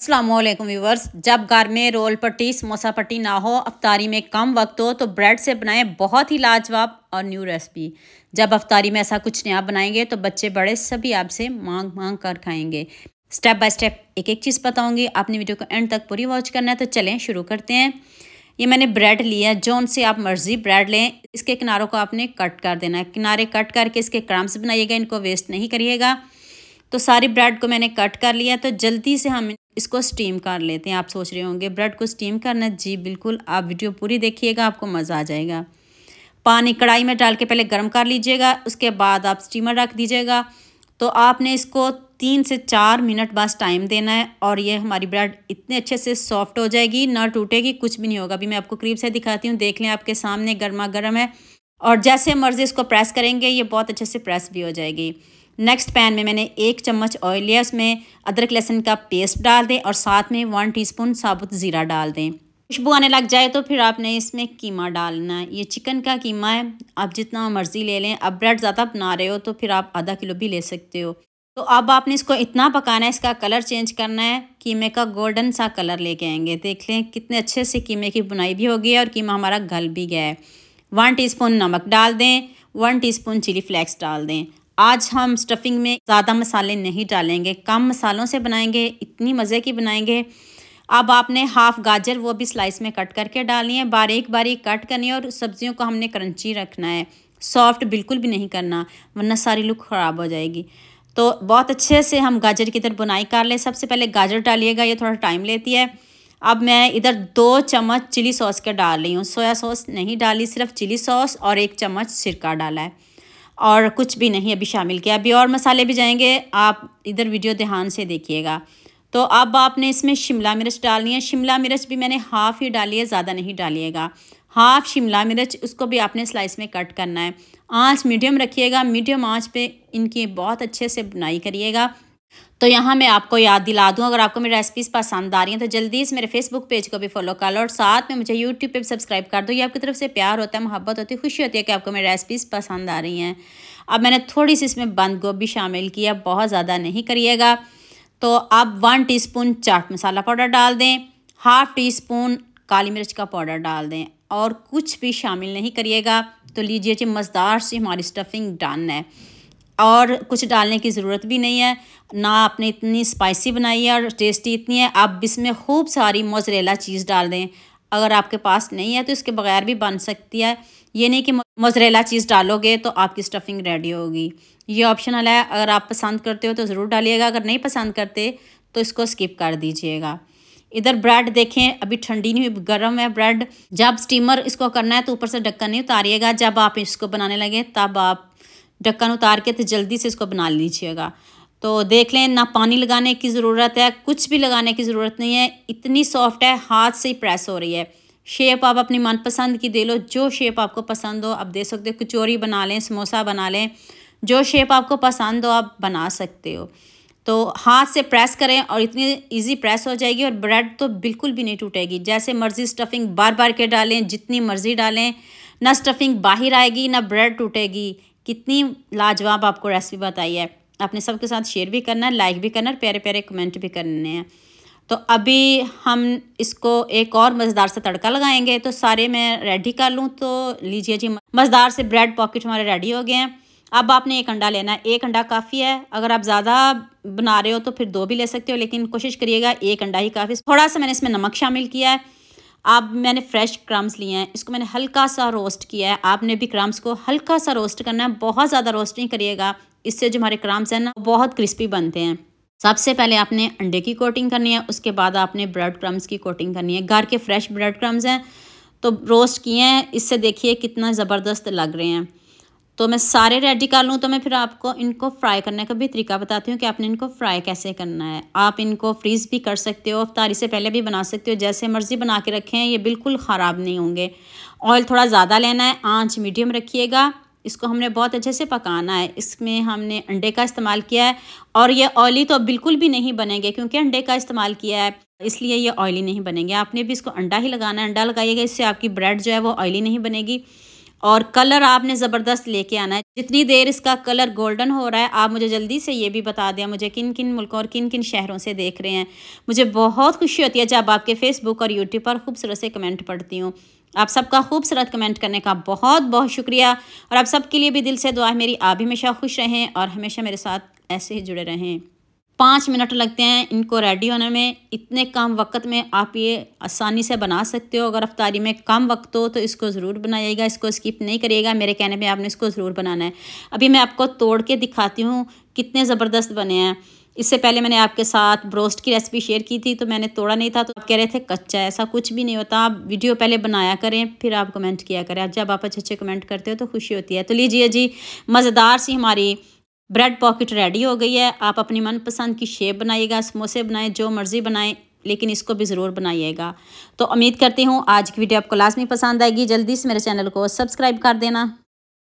अस्सलामुअलैकुम व्यूवर्स। जब घर में रोल पट्टी समोसा पट्टी ना हो, अफ्तारी में कम वक्त हो, तो ब्रेड से बनाएं बहुत ही लाजवाब और न्यू रेसिपी। जब अफ्तारी में ऐसा कुछ नया बनाएंगे तो बच्चे बड़े सभी आपसे मांग मांग कर खाएंगे। स्टेप बाय स्टेप एक एक चीज़ बताऊंगी, आपने वीडियो को एंड तक पूरी वॉच करना है। तो चलें शुरू करते हैं। ये मैंने ब्रेड लिया, जौन से आप मर्ज़ी ब्रेड लें। इसके किनारों को आपने कट कर देना है। किनारे कट करके इसके क्रम्स बनाइएगा, इनको वेस्ट नहीं करिएगा। तो सारी ब्रेड को मैंने कट कर लिया। तो जल्दी से हम इसको स्टीम कर लेते हैं। आप सोच रहे होंगे ब्रेड को स्टीम करना है। जी बिल्कुल, आप वीडियो पूरी देखिएगा, आपको मज़ा आ जाएगा। पानी कढ़ाई में डाल के पहले गर्म कर लीजिएगा, उसके बाद आप स्टीमर रख दीजिएगा। तो आपने इसको 3 से 4 मिनट बस टाइम देना है और ये हमारी ब्रेड इतने अच्छे से सॉफ्ट हो जाएगी, ना टूटेगी, कुछ भी नहीं होगा। अभी मैं आपको करीब से दिखाती हूँ, देख लें, आपके सामने गर्मा गर्म है। और जैसे मर्ज़ी इसको प्रेस करेंगे ये बहुत अच्छे से प्रेस भी हो जाएगी। नेक्स्ट पैन में मैंने 1 चम्मच ऑयल लिया, उसमें अदरक लहसुन का पेस्ट डाल दें और साथ में 1 टीस्पून साबुत ज़ीरा डाल दें। खुशबू आने लग जाए तो फिर आपने इसमें कीमा डालना है। ये चिकन का कीमा है, आप जितना मर्ज़ी ले लें। अब ब्रेड ज़्यादा बना रहे हो तो फिर आप आधा किलो भी ले सकते हो। तो अब आपने इसको इतना पकाना है, इसका कलर चेंज करना है, कीमे का गोल्डन सा कलर लेके आएंगे। देख लें कितने अच्छे से कीमे की बुनाई भी हो गई है और कीमा हमारा गल भी गया है। 1 टीस्पून नमक डाल दें, 1 टीस्पून चिली फ्लेक्स डाल दें। आज हम स्टफिंग में ज़्यादा मसाले नहीं डालेंगे, कम मसालों से बनाएंगे, इतनी मज़े की बनाएंगे। अब आपने हाफ़ गाजर वो भी स्लाइस में कट करके डालनी है, बारीक बारीक कट करनी है। और सब्जियों को हमने क्रंची रखना है, सॉफ्ट बिल्कुल भी नहीं करना, वरना सारी लुक ख़राब हो जाएगी। तो बहुत अच्छे से हम गाजर की तरह बुनाई कर लें। सबसे पहले गाजर डालिएगा, ये थोड़ा टाइम लेती है। अब मैं इधर 2 चम्मच चिली सॉस के डाल रही हूँ, सोया सॉस नहीं डाली, सिर्फ चिली सॉस और 1 चम्मच सिरका डाला है और कुछ भी नहीं अभी शामिल किया। अभी और मसाले भी जाएंगे, आप इधर वीडियो ध्यान से देखिएगा। तो अब आपने इसमें शिमला मिर्च डालनी है। शिमला मिर्च भी मैंने हाफ़ ही डाली है, ज़्यादा नहीं डालिएगा। हाफ़ शिमला मिर्च, उसको भी आपने स्लाइस में कट करना है। आंच मीडियम रखिएगा, मीडियम आंच पे इनकी बहुत अच्छे से बुनाई करिएगा। तो यहाँ मैं आपको याद दिला दूँ, अगर आपको मेरी रेसिपीज़ पसंद आ रही हैं तो जल्दी से मेरे फेसबुक पेज को भी फॉलो कर लो और साथ में मुझे यूट्यूब पे भी सब्सक्राइब कर दो। ये आपकी तरफ से प्यार होता है, मोहब्बत होती है, खुशी होती है कि आपको मेरी रेसिपीज़ पसंद आ रही हैं। अब मैंने थोड़ी सी इसमें बंद गोभी शामिल किया, बहुत ज़्यादा नहीं करिएगा। तो अब 1 टीस्पून चाट मसाला पाउडर डाल दें, हाफ़ टीस्पून काली मिर्च का पाउडर डाल दें और कुछ भी शामिल नहीं करिएगा। तो लीजिए जी, मज़ेदार सी हमारी स्टफिंग डन है और कुछ डालने की ज़रूरत भी नहीं है। ना आपने इतनी स्पाइसी बनाई है और टेस्टी इतनी है। आप इसमें खूब सारी मोज़रेला चीज़ डाल दें, अगर आपके पास नहीं है तो इसके बगैर भी बन सकती है। ये नहीं कि मोज़रेला चीज़ डालोगे तो आपकी स्टफिंग रेडी होगी, ये ऑप्शनल है। अगर आप पसंद करते हो तो ज़रूर डालिएगा, अगर नहीं पसंद करते तो इसको स्किप कर दीजिएगा। इधर ब्रेड देखें, अभी ठंडी नहीं हुई, गर्म है ब्रेड। जब स्टीमर इसको करना है तो ऊपर से ढक्कन नहीं उतारिएगा। जब आप इसको बनाने लगे तब आप ढक्कन उतार के तो जल्दी से इसको बना लीजिएगा। तो देख लें, ना पानी लगाने की ज़रूरत है, कुछ भी लगाने की ज़रूरत नहीं है, इतनी सॉफ्ट है, हाथ से ही प्रेस हो रही है। शेप आप अपनी मनपसंद की दे लो, जो शेप आपको पसंद हो आप दे सकते हो। कचौरी बना लें, समोसा बना लें, जो शेप आपको पसंद हो आप बना सकते हो। तो हाथ से प्रेस करें और इतनी इजी प्रेस हो जाएगी और ब्रेड तो बिल्कुल भी नहीं टूटेगी। जैसे मर्ज़ी स्टफिंग बार बार के डालें, जितनी मर्ज़ी डालें, ना स्टफिंग बाहर आएगी ना ब्रेड टूटेगी। कितनी लाजवाब आपको रेसिपी बताई है। आपने सबके साथ शेयर भी करना है, लाइक भी करना है, प्यारे प्यारे कमेंट भी करने हैं। तो अभी हम इसको एक और मज़ेदार से तड़का लगाएंगे। तो सारे मैं रेडी कर लूँ। तो लीजिए जी, मज़ेदार से ब्रेड पॉकेट हमारे रेडी हो गए हैं। अब आपने 1 अंडा लेना है, 1 अंडा काफ़ी है। अगर आप ज़्यादा बना रहे हो तो फिर 2 भी ले सकते हो, लेकिन कोशिश करिएगा 1 अंडा ही काफ़ी। थोड़ा सा मैंने इसमें नमक शामिल किया है। अब मैंने फ्रेश क्रम्स लिए हैं, इसको मैंने हल्का सा रोस्ट किया है। आपने भी क्रम्स को हल्का सा रोस्ट करना है, बहुत ज़्यादा रोस्ट नहीं करिएगा, इससे जो हमारे क्रम्स हैं ना बहुत क्रिस्पी बनते हैं। सबसे पहले आपने अंडे की कोटिंग करनी है, उसके बाद आपने ब्रेड क्रम्स की कोटिंग करनी है। घर के फ्रेश ब्रेड क्रम्स हैं तो रोस्ट किए हैं, इससे देखिए कितना ज़बरदस्त लग रहे हैं। तो मैं सारे रेडी कर लूँ तो मैं फिर आपको इनको फ्राई करने का भी तरीका बताती हूँ कि आपने इनको फ्राई कैसे करना है। आप इनको फ्रीज़ भी कर सकते हो, इफ्तारी से पहले भी बना सकते हो, जैसे मर्ज़ी बना के रखें, ये बिल्कुल ख़राब नहीं होंगे। ऑयल थोड़ा ज़्यादा लेना है, आंच मीडियम रखिएगा। इसको हमने बहुत अच्छे से पकाना है। इसमें हमने अंडे का इस्तेमाल किया है और ये ऑयली तो बिल्कुल भी नहीं बनेंगे, क्योंकि अंडे का इस्तेमाल किया है इसलिए ये ऑयली नहीं बनेंगे। आपने भी इसको अंडा ही लगाना है, अंडा लगाइएगा, इससे आपकी ब्रेड जो है वो ऑयली नहीं बनेगी। और कलर आपने ज़बरदस्त लेके आना है। जितनी देर इसका कलर गोल्डन हो रहा है, आप मुझे जल्दी से ये भी बता दें मुझे किन किन मुल्कों और किन किन शहरों से देख रहे हैं। मुझे बहुत खुशी होती है जब आपके फ़ेसबुक और यूट्यूब पर खूबसूरत से कमेंट पढ़ती हूँ। आप सबका खूबसूरत कमेंट करने का बहुत बहुत शुक्रिया, और आप सबके लिए भी दिल से दुआ है मेरी, आप हमेशा खुश रहें और हमेशा मेरे साथ ऐसे ही जुड़े रहें। 5 मिनट लगते हैं इनको रेडी होने में। इतने कम वक्त में आप ये आसानी से बना सकते हो। अगर अफ्तारी में कम वक्त हो तो इसको ज़रूर बनाइएगा, इसको स्किप नहीं करिएगा। मेरे कहने पे आपने इसको ज़रूर बनाना है। अभी मैं आपको तोड़ के दिखाती हूँ कितने ज़बरदस्त बने हैं। इससे पहले मैंने आपके साथ ब्रोस्ट की रेसिपी शेयर की थी, तो मैंने तोड़ा नहीं था, तो आप कह रहे थे कच्चा है। ऐसा कुछ भी नहीं होता। आप वीडियो पहले बनाया करें, फिर आप कमेंट किया करें। अब जब आप अच्छे अच्छे कमेंट करते हो तो खुशी होती है। तो लीजिए जी, मज़ेदार सी हमारी ब्रेड पॉकेट रेडी हो गई है। आप अपनी मनपसंद की शेप बनाइएगा, समोसे बनाएं, जो मर्ज़ी बनाएं, लेकिन इसको भी ज़रूर बनाइएगा। तो उम्मीद करती हूँ आज की वीडियो आपको लाजमी पसंद आएगी। जल्दी से मेरे चैनल को सब्सक्राइब कर देना।